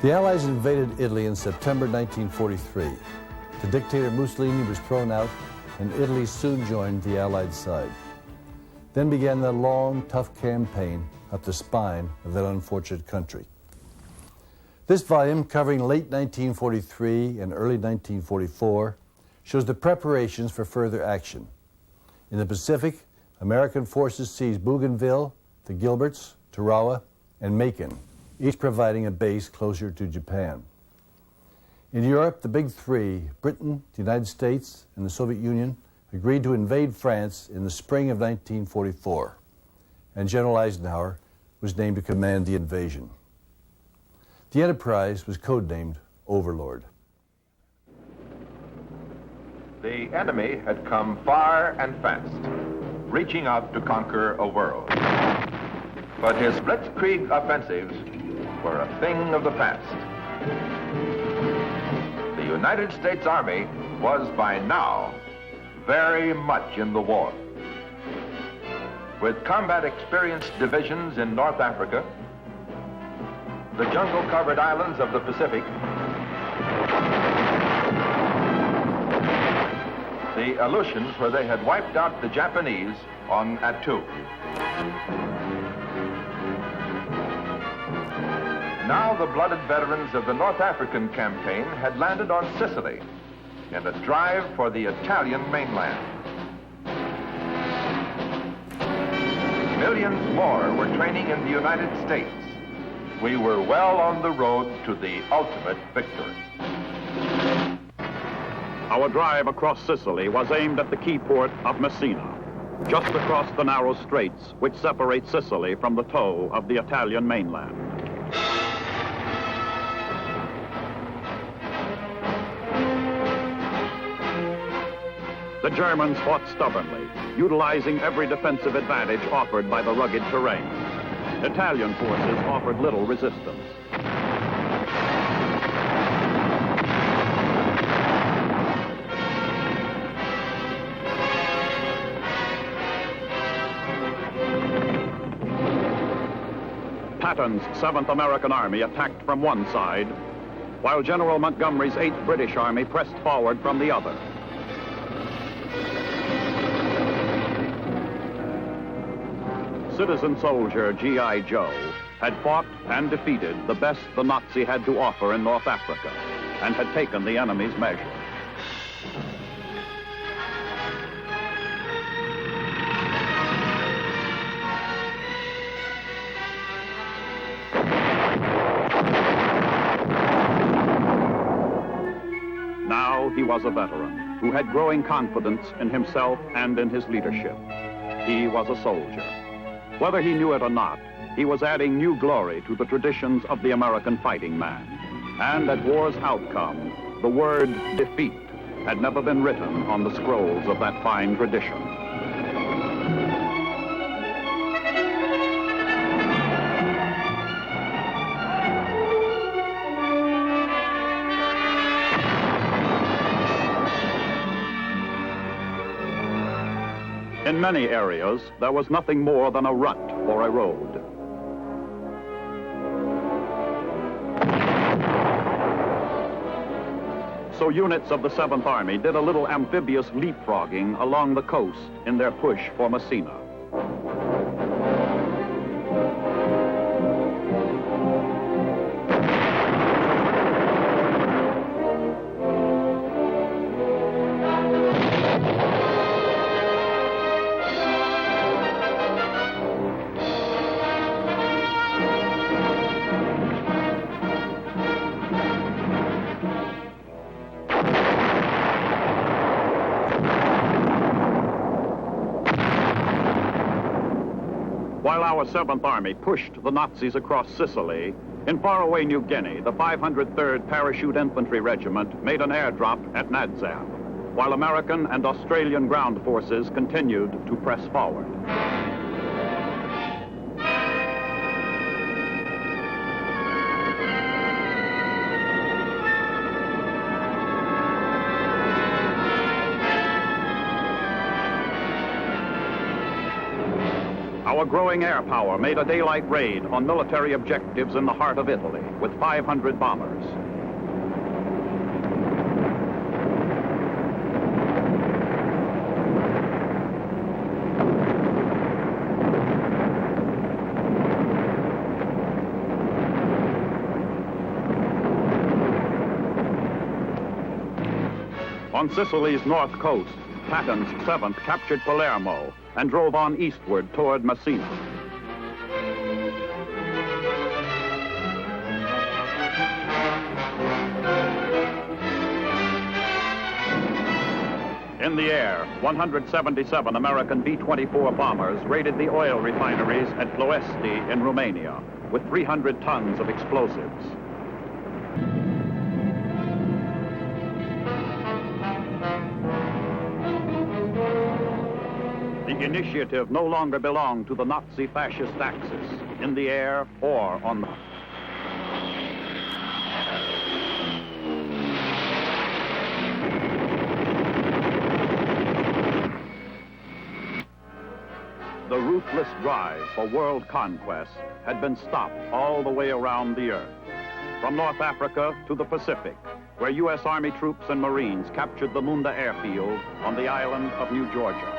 The Allies invaded Italy in September 1943. The dictator Mussolini was thrown out, and Italy soon joined the Allied side. Then began the long, tough campaign up the spine of that unfortunate country. This volume, covering late 1943 and early 1944, shows the preparations for further action. In the Pacific, American forces seized Bougainville, the Gilberts, Tarawa, and Macon, each providing a base closer to Japan. In Europe, the big three, Britain, the United States, and the Soviet Union, agreed to invade France in the spring of 1944, and General Eisenhower was named to command the invasion. The enterprise was codenamed Overlord. The enemy had come far and fast, reaching out to conquer a world. But his blitzkrieg offensives were a thing of the past. The United States Army was by now very much in the war. With combat-experienced divisions in North Africa, the jungle-covered islands of the Pacific, the Aleutians where they had wiped out the Japanese on Attu. Now the blooded veterans of the North African campaign had landed on Sicily in a drive for the Italian mainland. Millions more were training in the United States. We were well on the road to the ultimate victory. Our drive across Sicily was aimed at the key port of Messina, just across the narrow straits which separate Sicily from the toe of the Italian mainland. The Germans fought stubbornly, utilizing every defensive advantage offered by the rugged terrain. Italian forces offered little resistance. Patton's 7th American Army attacked from one side, while General Montgomery's 8th British Army pressed forward from the other. Citizen soldier G.I. Joe had fought and defeated the best the Nazi had to offer in North Africa and had taken the enemy's measure. Now he was a veteran who had growing confidence in himself and in his leadership. He was a soldier. Whether he knew it or not, he was adding new glory to the traditions of the American fighting man. And at war's outcome, the word defeat had never been written on the scrolls of that fine tradition. In many areas, there was nothing more than a rut or a road. So units of the 7th Army did a little amphibious leapfrogging along the coast in their push for Messina. While our 7th Army pushed the Nazis across Sicily, in faraway New Guinea, the 503rd Parachute Infantry Regiment made an airdrop at Nadzab, while American and Australian ground forces continued to press forward. Our growing air power made a daylight raid on military objectives in the heart of Italy with 500 bombers. On Sicily's north coast, Patton's 7th captured Palermo and drove on eastward toward Messina. In the air, 177 American B-24 bombers raided the oil refineries at Ploesti in Romania with 300 tons of explosives. The initiative no longer belonged to the Nazi fascist axis, in the air or on the... The ruthless drive for world conquest had been stopped all the way around the earth, from North Africa to the Pacific, where U.S. Army troops and Marines captured the Munda airfield on the island of New Georgia.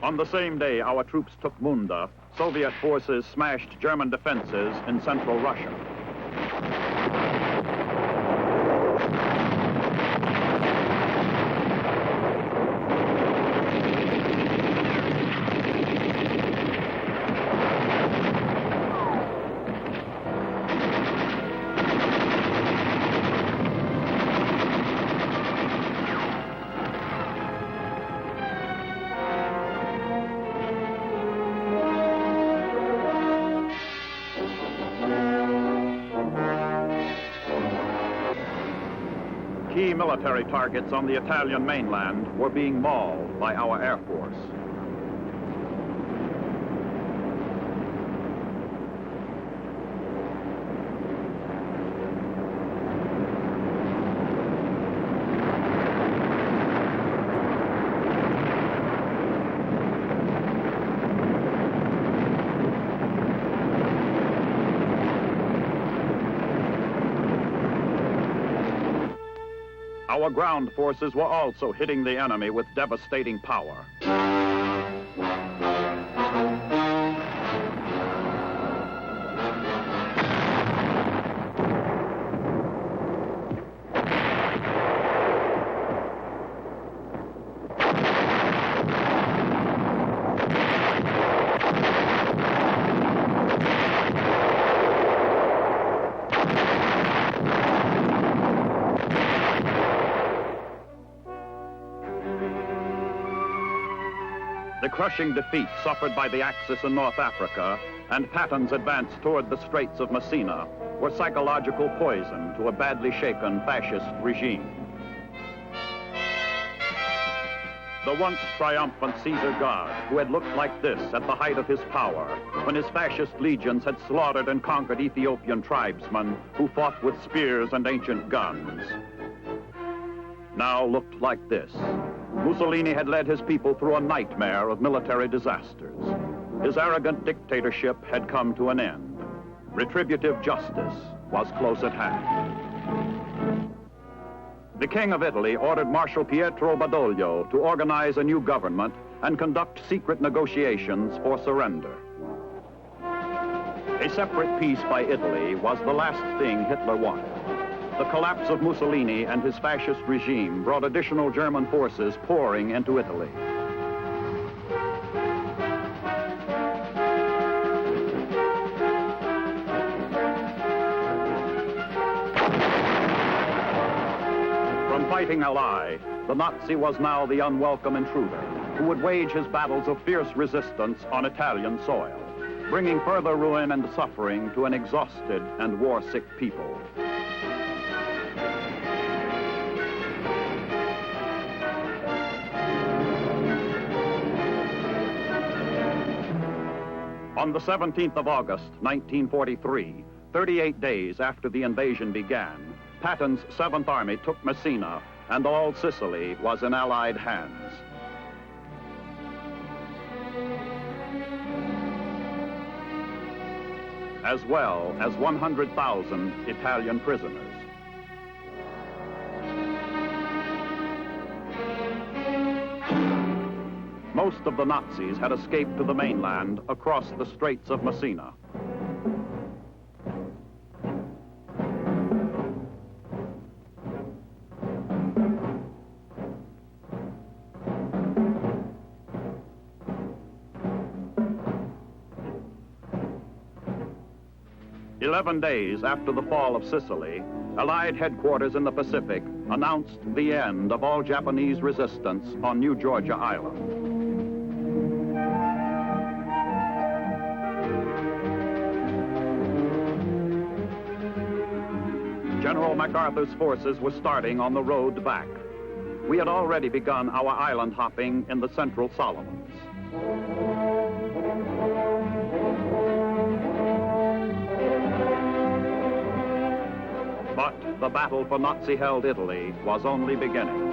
On the same day our troops took Munda, Soviet forces smashed German defenses in central Russia. Key military targets on the Italian mainland were being mauled by our Air Force. Our ground forces were also hitting the enemy with devastating power. The crushing defeat suffered by the Axis in North Africa and Patton's advance toward the Straits of Messina were psychological poison to a badly shaken fascist regime. The once triumphant Caesar God, who had looked like this at the height of his power, when his fascist legions had slaughtered and conquered Ethiopian tribesmen who fought with spears and ancient guns, now looked like this. Mussolini had led his people through a nightmare of military disasters. His arrogant dictatorship had come to an end. Retributive justice was close at hand. The King of Italy ordered Marshal Pietro Badoglio to organize a new government and conduct secret negotiations for surrender. A separate peace by Italy was the last thing Hitler wanted. The collapse of Mussolini and his fascist regime brought additional German forces pouring into Italy. From fighting ally, the Nazi was now the unwelcome intruder who would wage his battles of fierce resistance on Italian soil, bringing further ruin and suffering to an exhausted and war-sick people. On the 17th of August, 1943, 38 days after the invasion began, Patton's 7th Army took Messina, and all Sicily was in Allied hands. As well as 100,000 Italian prisoners. Most of the Nazis had escaped to the mainland across the Straits of Messina. "11 days after the fall of Sicily, Allied headquarters in the Pacific announced the end of all Japanese resistance on New Georgia Island. General MacArthur's forces were starting on the road back. We had already begun our island hopping in the Central Solomons. But the battle for Nazi-held Italy was only beginning.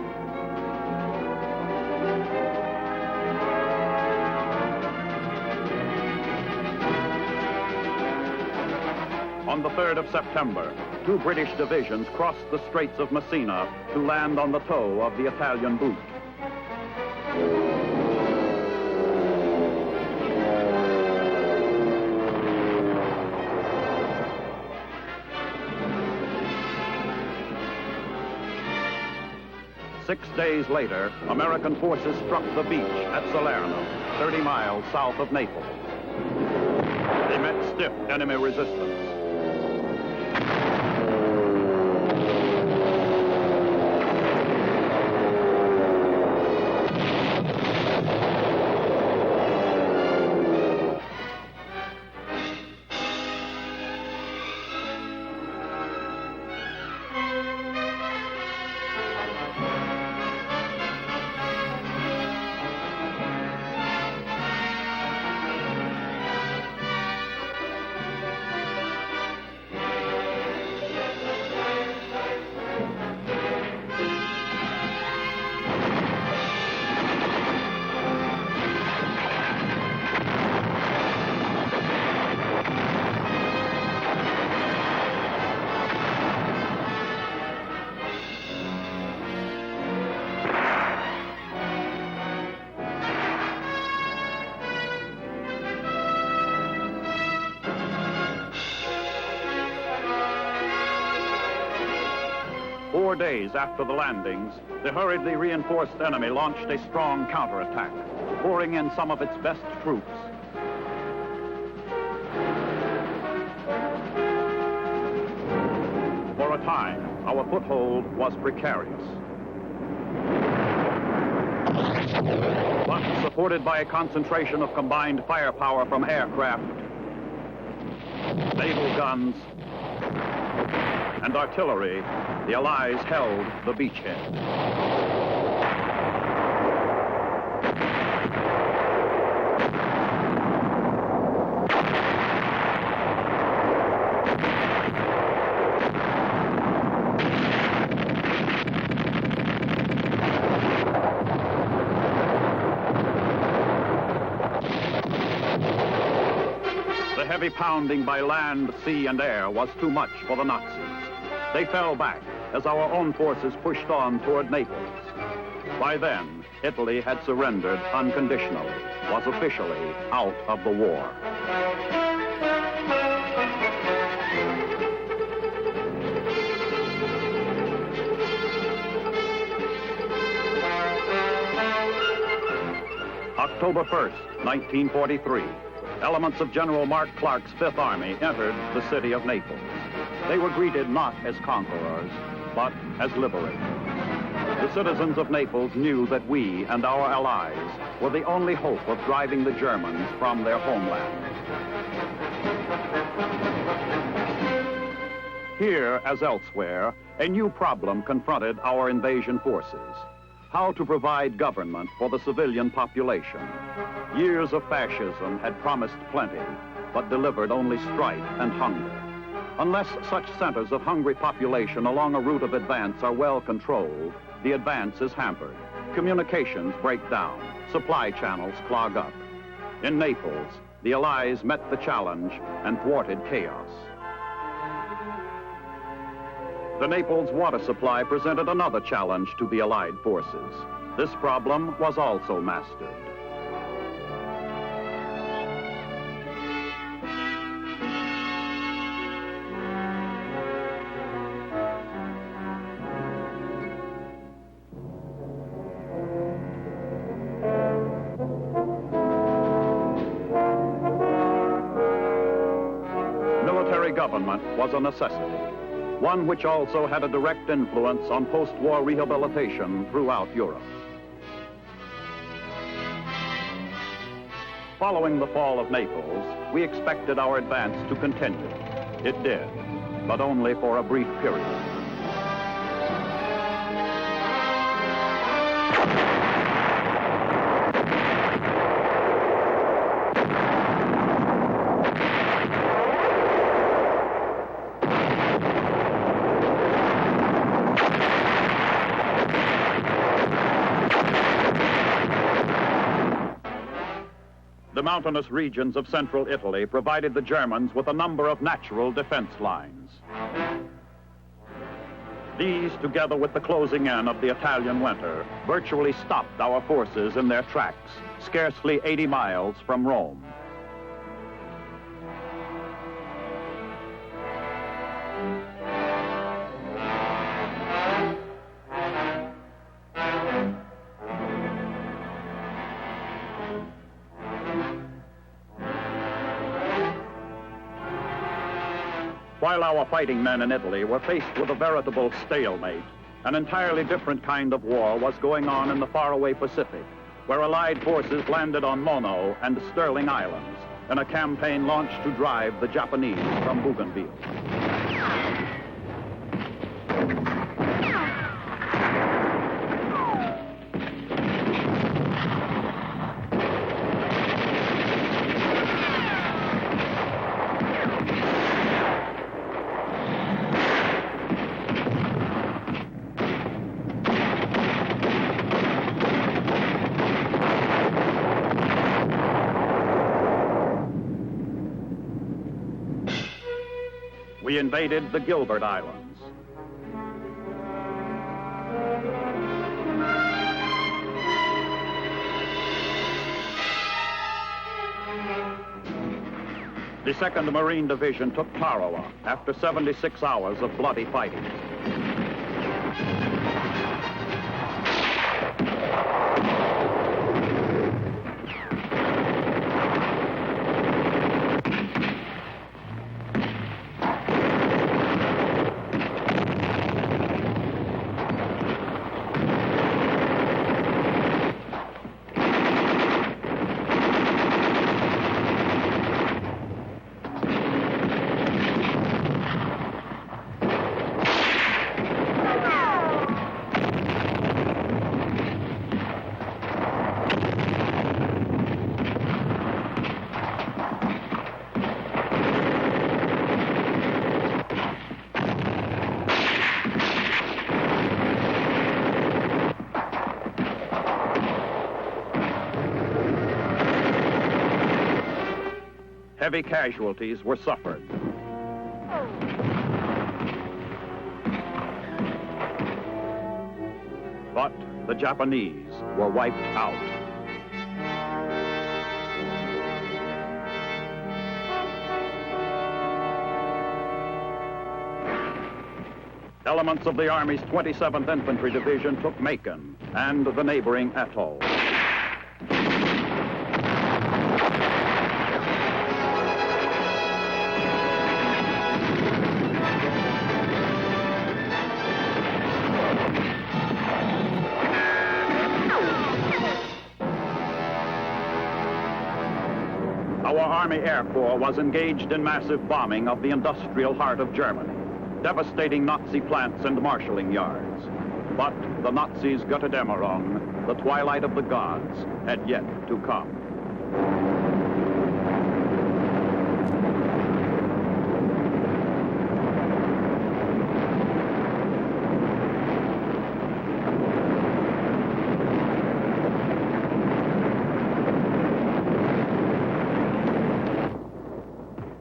On the 3rd of September, 2 British divisions crossed the Straits of Messina to land on the toe of the Italian boot. Six days later, American forces struck the beach at Salerno, 30 miles south of Naples. They met stiff enemy resistance. Four days after the landings, the hurriedly reinforced enemy launched a strong counterattack, pouring in some of its best troops. For a time, our foothold was precarious. But supported by a concentration of combined firepower from aircraft, naval guns, and artillery, the Allies held the beachhead. The heavy pounding by land, sea, and air was too much for the Nazis. They fell back as our own forces pushed on toward Naples. By then, Italy had surrendered unconditionally, was officially out of the war. October 1st, 1943, elements of General Mark Clark's 5th Army entered the city of Naples. They were greeted not as conquerors, but as liberators. The citizens of Naples knew that we and our allies were the only hope of driving the Germans from their homeland. Here, as elsewhere, a new problem confronted our invasion forces: how to provide government for the civilian population. Years of fascism had promised plenty, but delivered only strife and hunger. Unless such centers of hungry population along a route of advance are well controlled, the advance is hampered. Communications break down, supply channels clog up. In Naples, the Allies met the challenge and thwarted chaos. The Naples water supply presented another challenge to the Allied forces. This problem was also mastered. Military government was a necessity, one which also had a direct influence on post-war rehabilitation throughout Europe. Following the fall of Naples, we expected our advance to continue. It did, but only for a brief period. The mountainous regions of central Italy provided the Germans with a number of natural defense lines. These, together with the closing in of the Italian winter, virtually stopped our forces in their tracks, scarcely 80 miles from Rome. While our fighting men in Italy were faced with a veritable stalemate, an entirely different kind of war was going on in the faraway Pacific, where Allied forces landed on Mono and Sterling Islands in a campaign launched to drive the Japanese from Bougainville. We invaded the Gilbert Islands. The 2nd Marine Division took Tarawa after 76 hours of bloody fighting. Heavy casualties were suffered. But the Japanese were wiped out. Elements of the Army's 27th Infantry Division took Macon and the neighboring atoll. Our Army Air Corps was engaged in massive bombing of the industrial heart of Germany, devastating Nazi plants and marshalling yards. But the Nazis' Götterdämmerung, the twilight of the gods, had yet to come.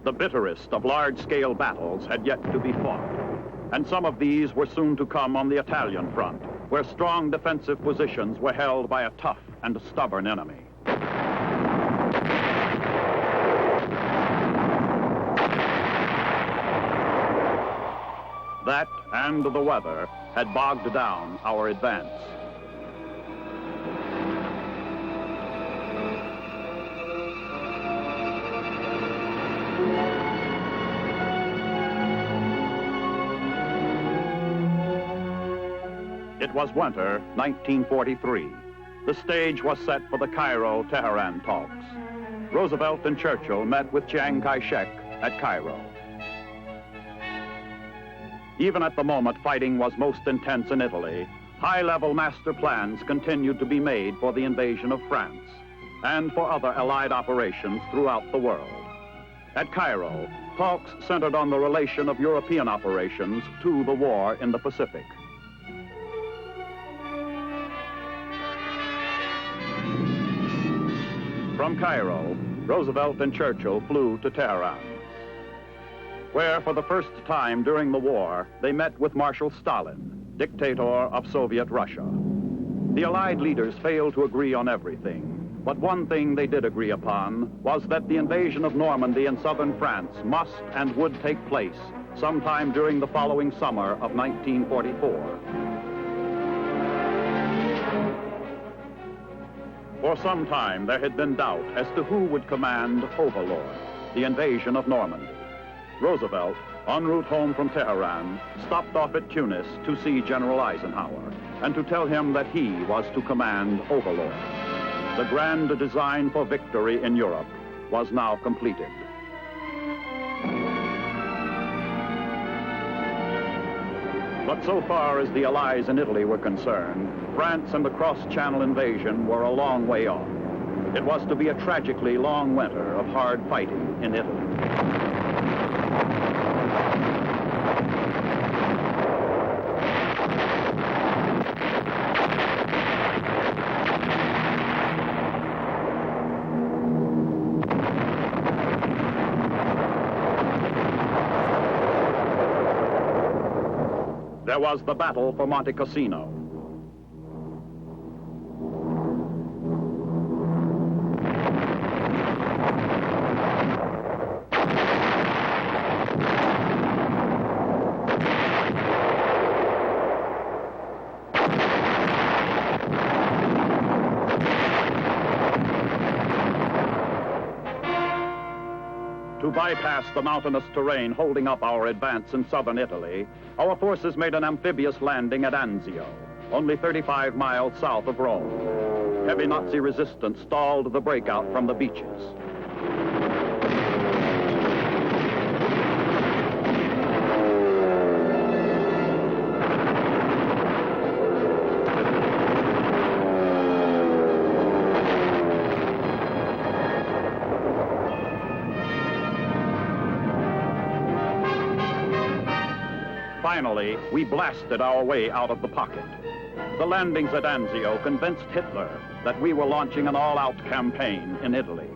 The bitterest of large-scale battles had yet to be fought, and some of these were soon to come on the Italian front, where strong defensive positions were held by a tough and stubborn enemy. That and the weather had bogged down our advance. It was winter 1943. The stage was set for the Cairo-Tehran talks. Roosevelt and Churchill met with Chiang Kai-shek at Cairo. Even at the moment fighting was most intense in Italy, high-level master plans continued to be made for the invasion of France and for other Allied operations throughout the world. At Cairo, talks centered on the relation of European operations to the war in the Pacific. From Cairo, Roosevelt and Churchill flew to Tehran, where for the first time during the war, they met with Marshal Stalin, dictator of Soviet Russia. The Allied leaders failed to agree on everything, but one thing they did agree upon was that the invasion of Normandy in southern France must and would take place sometime during the following summer of 1944. For some time, there had been doubt as to who would command Overlord, the invasion of Normandy. Roosevelt, en route home from Tehran, stopped off at Tunis to see General Eisenhower and to tell him that he was to command Overlord. The grand design for victory in Europe was now completed. But so far as the Allies in Italy were concerned, France and the cross-channel invasion were a long way off. It was to be a tragically long winter of hard fighting in Italy. There was the battle for Monte Cassino. To bypass the mountainous terrain holding up our advance in southern Italy, our forces made an amphibious landing at Anzio, only 35 miles south of Rome. Heavy Nazi resistance stalled the breakout from the beaches. Finally, we blasted our way out of the pocket. The landings at Anzio convinced Hitler that we were launching an all-out campaign in Italy.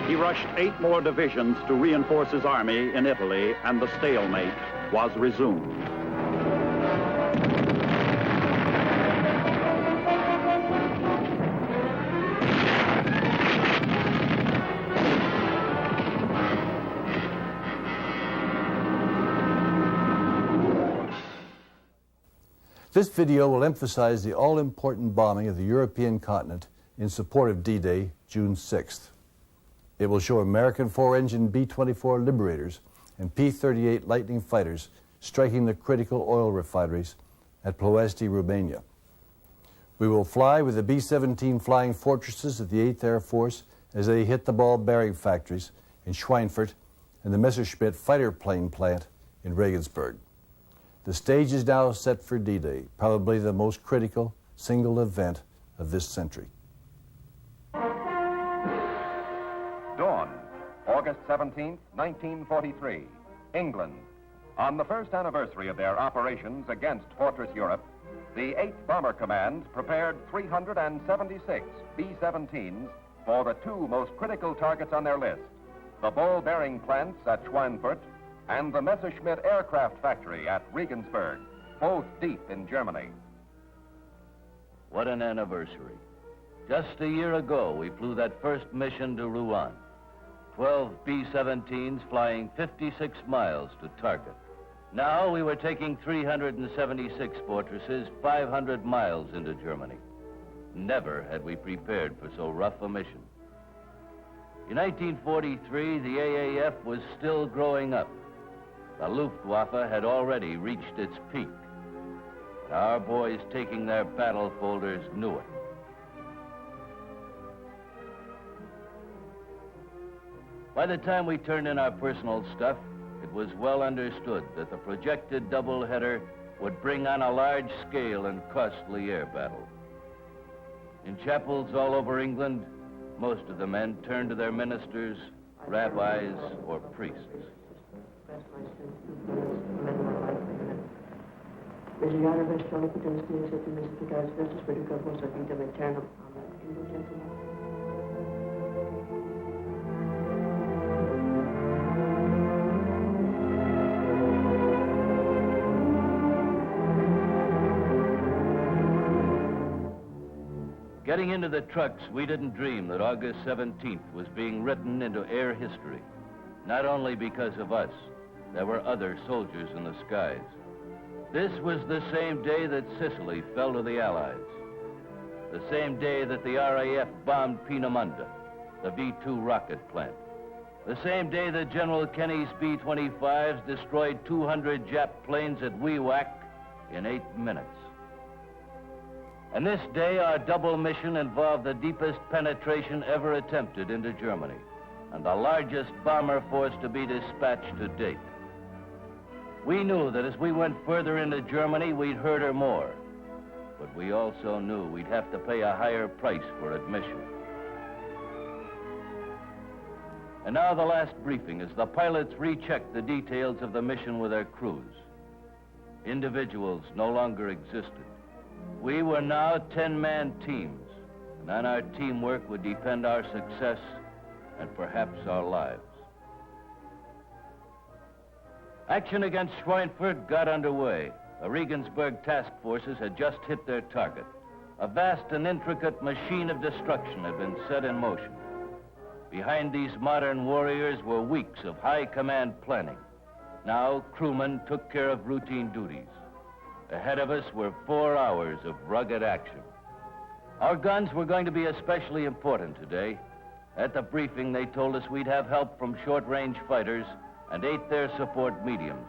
He rushed 8 more divisions to reinforce his army in Italy, and the stalemate was resumed. This video will emphasize the all-important bombing of the European continent in support of D-Day, June 6th. It will show American 4-engine B-24 Liberators and P-38 Lightning fighters striking the critical oil refineries at Ploiești, Romania. We will fly with the B-17 Flying Fortresses of the 8th Air Force as they hit the ball bearing factories in Schweinfurt and the Messerschmitt fighter plane plant in Regensburg. The stage is now set for D-Day, probably the most critical single event of this century. August 17, 1943, England. On the first anniversary of their operations against Fortress Europe, the 8th Bomber Command prepared 376 B-17s for the two most critical targets on their list, the ball-bearing plants at Schweinfurt and the Messerschmitt aircraft factory at Regensburg, both deep in Germany. What an anniversary. Just a year ago, we flew that first mission to Rouen. 12 B-17s flying 56 miles to target. Now we were taking 376 fortresses 500 miles into Germany. Never had we prepared for so rough a mission. In 1943, the AAF was still growing up. The Luftwaffe had already reached its peak. And our boys taking their battle folders knew it. By the time we turned in our personal stuff, it was well understood that the projected doubleheader would bring on a large-scale and costly air battle. In chapels all over England, most of the men turned to their ministers, rabbis, or priests. Getting into the trucks, we didn't dream that August 17th was being written into air history. Not only because of us, there were other soldiers in the skies. This was the same day that Sicily fell to the Allies. The same day that the RAF bombed Peenemünde, the V-2 rocket plant. The same day that General Kenny's B-25s destroyed 200 Jap planes at WWII in 8 minutes. And this day, our double mission involved the deepest penetration ever attempted into Germany, and the largest bomber force to be dispatched to date. We knew that as we went further into Germany, we'd hurt her more. But we also knew we'd have to pay a higher price for admission. And now the last briefing as the pilots rechecked the details of the mission with their crews. Individuals no longer existed. We were now 10-man teams, and on our teamwork would depend our success and perhaps our lives. Action against Schweinfurt got underway. The Regensburg task forces had just hit their target. A vast and intricate machine of destruction had been set in motion. Behind these modern warriors were weeks of high command planning. Now crewmen took care of routine duties. Ahead of us were 4 hours of rugged action. Our guns were going to be especially important today. At the briefing, they told us we'd have help from short-range fighters and 8 air support mediums.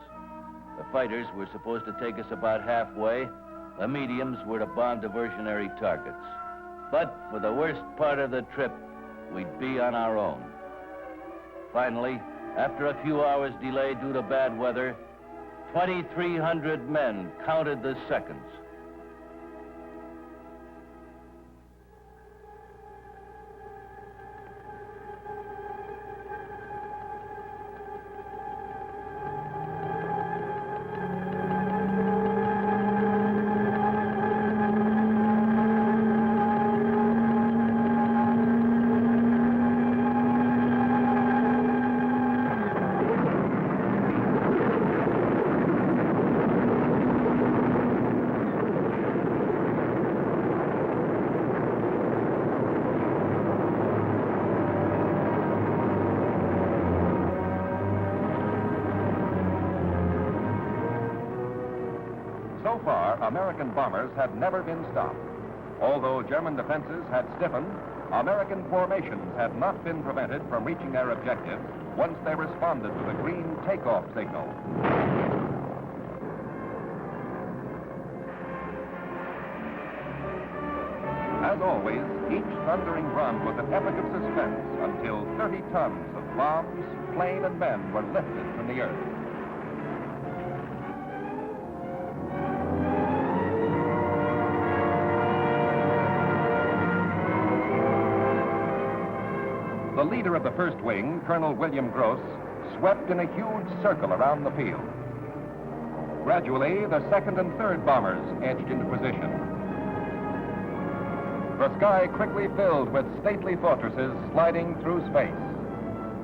The fighters were supposed to take us about halfway. The mediums were to bomb diversionary targets. But for the worst part of the trip, we'd be on our own. Finally, after a few hours delay due to bad weather, 2,300 men counted the seconds. So far, American bombers had never been stopped. Although German defenses had stiffened, American formations had not been prevented from reaching their objectives once they responded to the green takeoff signal. As always, each thundering run was an epic of suspense until 30 tons of bombs, plane, and men were lifted from the earth. The leader of the first wing, Colonel William Gross, swept in a huge circle around the field. Gradually, the second and third bombers edged into position. The sky quickly filled with stately fortresses sliding through space.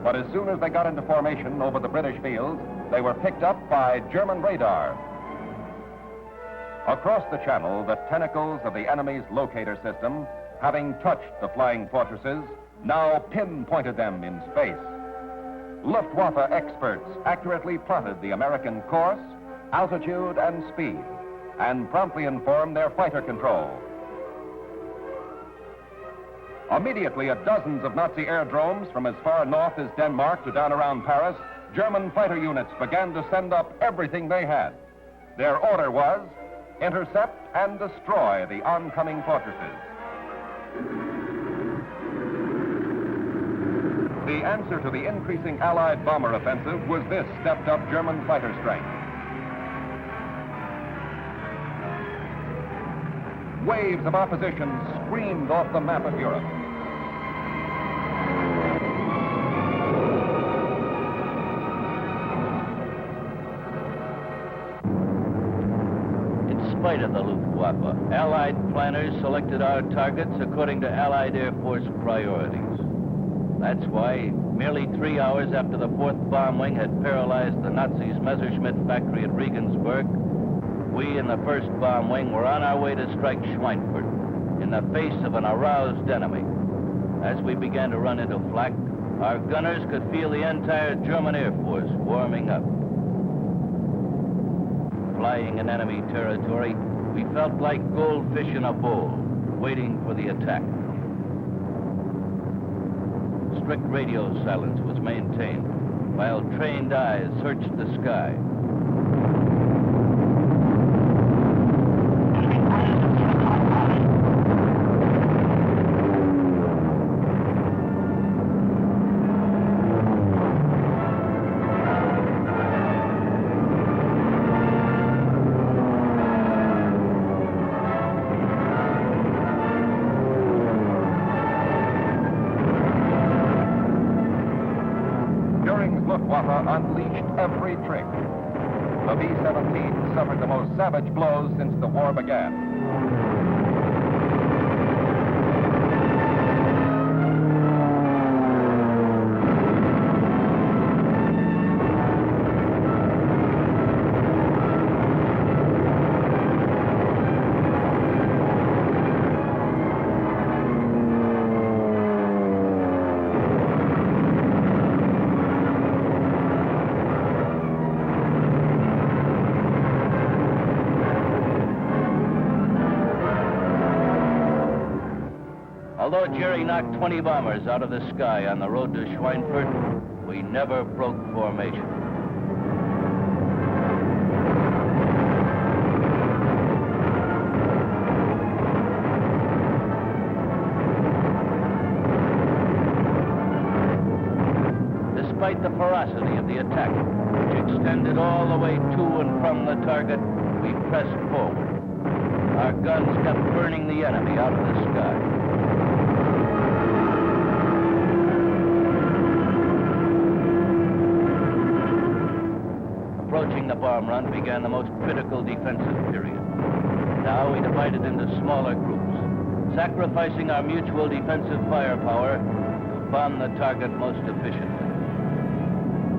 But as soon as they got into formation over the British fields, they were picked up by German radar. Across the channel, the tentacles of the enemy's locator system, having touched the flying fortresses, now pinpointed them in space. Luftwaffe experts accurately plotted the American course, altitude, and speed, and promptly informed their fighter control. Immediately at dozens of Nazi aerodromes from as far north as Denmark to down around Paris, German fighter units began to send up everything they had. Their order was, intercept and destroy the oncoming fortresses. The answer to the increasing Allied bomber offensive was this stepped-up German fighter strength. Waves of opposition screamed off the map of Europe. In spite of the Luftwaffe, Allied planners selected our targets according to Allied Air Force priorities. That's why, merely 3 hours after the 4th Bomb Wing had paralyzed the Nazis' Messerschmitt factory at Regensburg, we in the 1st Bomb Wing were on our way to strike Schweinfurt in the face of an aroused enemy. As we began to run into flak, our gunners could feel the entire German Air Force warming up. Flying in enemy territory, we felt like goldfish in a bowl, waiting for the attack. Strict radio silence was maintained, while trained eyes searched the sky. Unleashed every trick. The B-17 suffered the most savage blows since the war began. Although Jerry knocked 20 bombers out of the sky on the road to Schweinfurt, we never broke formation. Despite the ferocity of the attack, which extended all the way to and from the target, we pressed forward. Our guns kept burning the enemy out of the sky. Approaching the bomb run began the most critical defensive period. Now we divided into smaller groups, sacrificing our mutual defensive firepower to bomb the target most efficiently.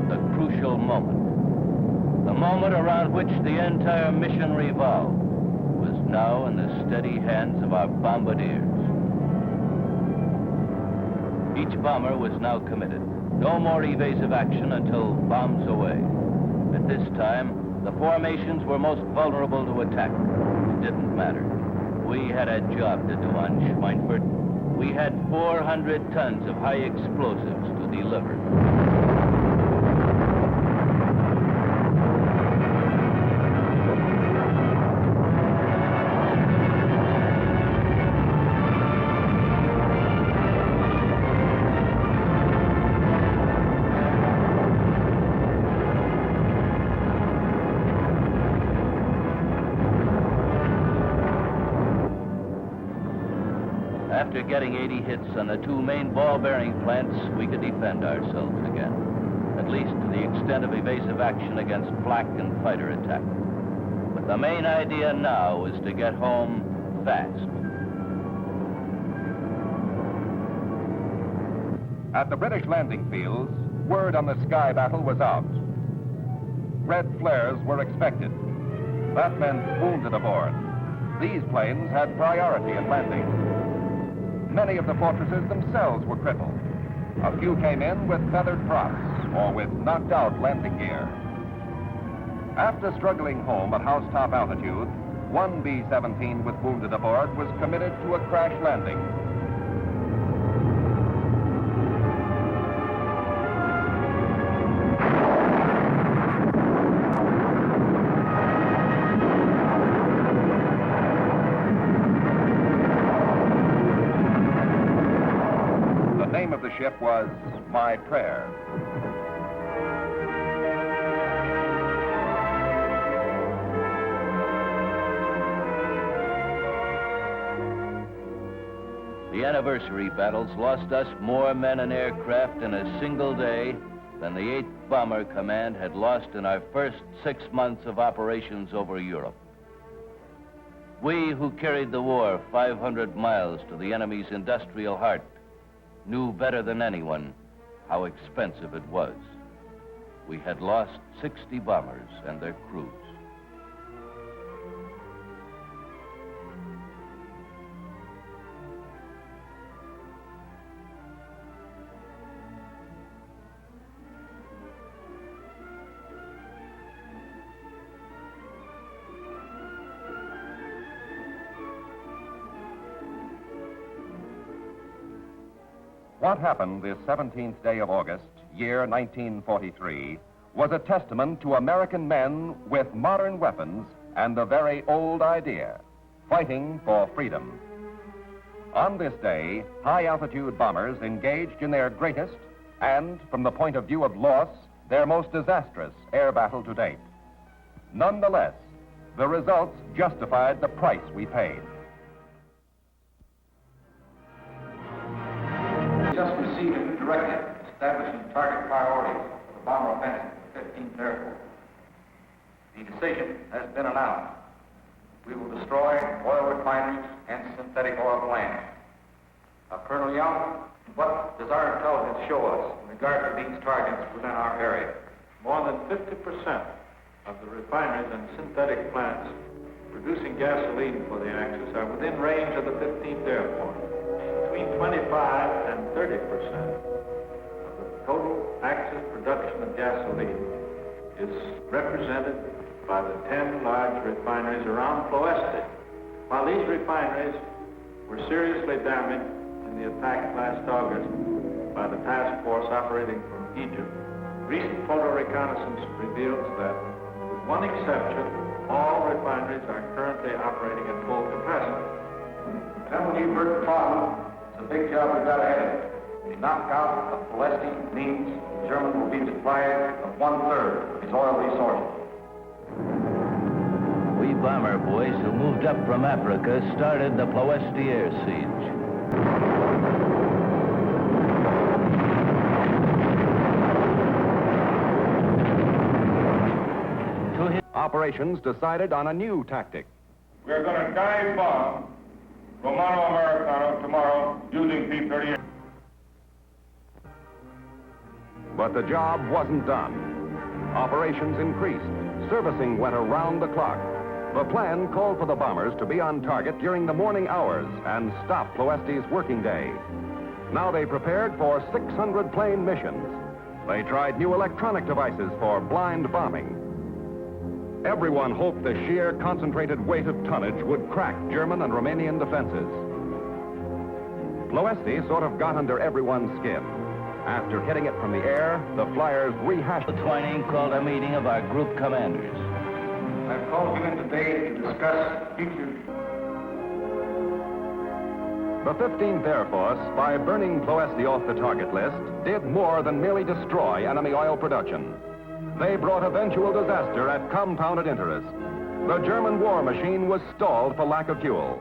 The crucial moment. The moment around which the entire mission revolved was now in the steady hands of our bombardiers. Each bomber was now committed. No more evasive action until bombs away. At this time, the formations were most vulnerable to attack. It didn't matter. We had a job to do on Schweinfurt. We had 400 tons of high explosives to deliver. after getting 80 hits on the two main ball-bearing plants, we could defend ourselves again, at least to the extent of evasive action against flak and fighter attack. But the main idea now is to get home fast. At the British landing fields, word on the sky battle was out. Red flares were expected. That meant wounded aboard. These planes had priority in landing. Many of the fortresses themselves were crippled. A few came in with feathered props or with knocked-out landing gear. After struggling home at housetop altitude, one B-17 with wounded aboard was committed to a crash landing. The name of the ship was My Prayer. The anniversary battles lost us more men and aircraft in a single day than the 8th Bomber Command had lost in our first 6 months of operations over Europe. We who carried the war 500 miles to the enemy's industrial heart knew better than anyone how expensive it was. We had lost 60 bombers and their crews. What happened this 17th day of August, year 1943, was a testament to American men with modern weapons and the very old idea, fighting for freedom. On this day, high-altitude bombers engaged in their greatest and, from the point of view of loss, their most disastrous air battle to date. Nonetheless, the results justified the price we paid. Just received a new directive establishing target priorities for the bomber offensive of the 15th Air Force. The decision has been announced. We will destroy oil refineries and synthetic oil plants. Colonel Young, what does our intelligence show us in regard to these targets within our area? More than 50% of the refineries and synthetic plants producing gasoline for the Axis are within range of the 15th Air Force. Between 25 and 30% of the total Axis production of gasoline is represented by the 10 large refineries around Ploesti. While these refineries were seriously damaged in the attack last August by the task force operating from Egypt, recent photo reconnaissance reveals that, with one exception, all refineries are currently operating at full capacity. General Hubert Fon, it's a big job we've got ahead of us. The knockout of Ploesti means the German will be supplied of 1/3 of his oil resources. We bomber boys who moved up from Africa started the Ploesti air siege. Operations decided on a new tactic. We're going to dive bomb Romano Americano tomorrow using P-38. But the job wasn't done. Operations increased. Servicing went around the clock. The plan called for the bombers to be on target during the morning hours and stop Ploesti's working day. Now they prepared for 600 plane missions. They tried new electronic devices for blind bombing. Everyone hoped the sheer concentrated weight of tonnage would crack German and Romanian defenses. Ploesti sort of got under everyone's skin. After hitting it from the air, the flyers rehashed. Twining called a meeting of our group commanders. I've called you in today to discuss future. The 15th Air Force, by burning Ploesti off the target list, did more than merely destroy enemy oil production. They brought eventual disaster at compounded interest. The German war machine was stalled for lack of fuel.